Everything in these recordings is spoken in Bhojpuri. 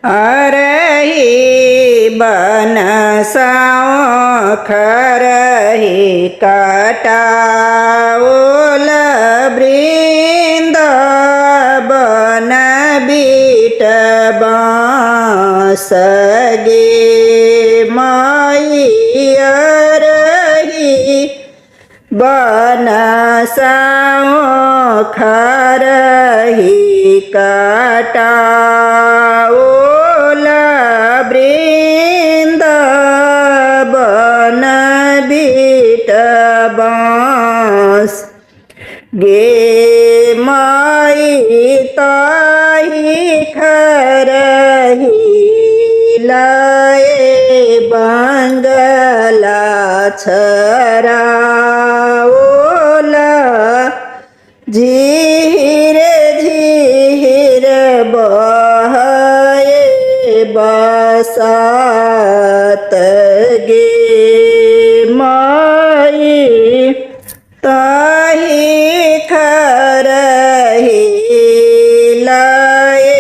अरही बन खरही कटाओल वृंद बन बीट बाँस गे माई अरही बन खरही कटाओल वृंद बन बीट बाँस गे माई ताही खरही लाए बंगला छराओल झीर झीर बहे बसात गे माई ताही खरही लाए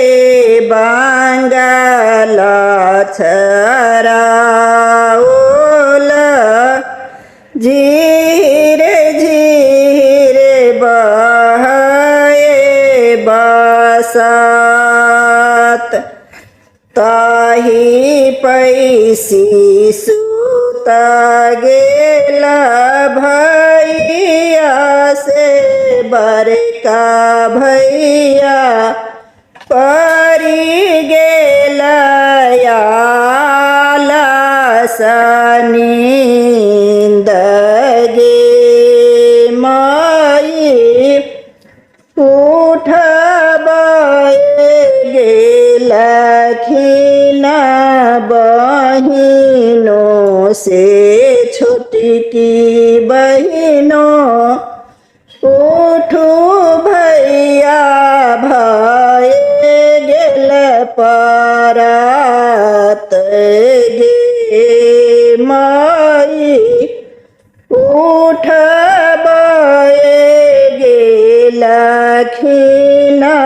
बंगला छराओल झीर झीर बहे बसात ताही पैसी सूत गेला भैया से बड़का भैया परी गेला नींद गे माई उठबाए गेला खिना बहिनों से छोटकी बहिनों उठू भैया भाई गेल परात गे माई उठबाए गेला खिना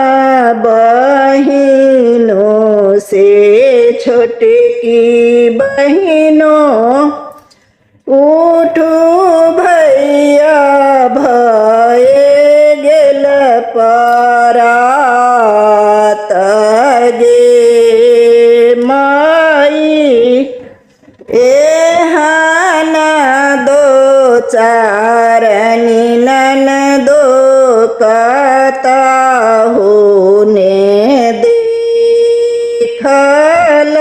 बहिनों से छोटकी बहिनों उठू भैया भये गेल परात गे माई एहाना दो चारनी नन दो कताहुने देखल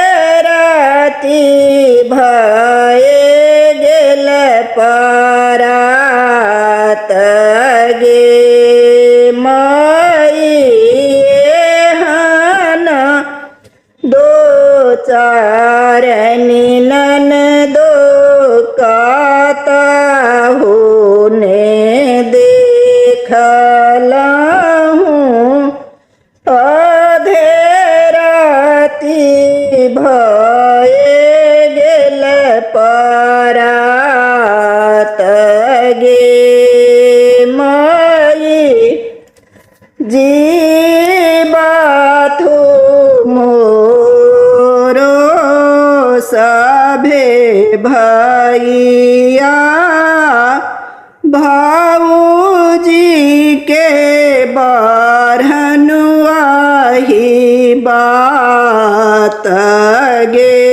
अधेराती भये गेल परात गे माई एहाना दो चारनी नन दो काताहुने देखला हूँ अधेराती भये गेल परात गे माई जीवाथु मोरो सभे भैया भाऊजी के बरहनुआ ही बात गे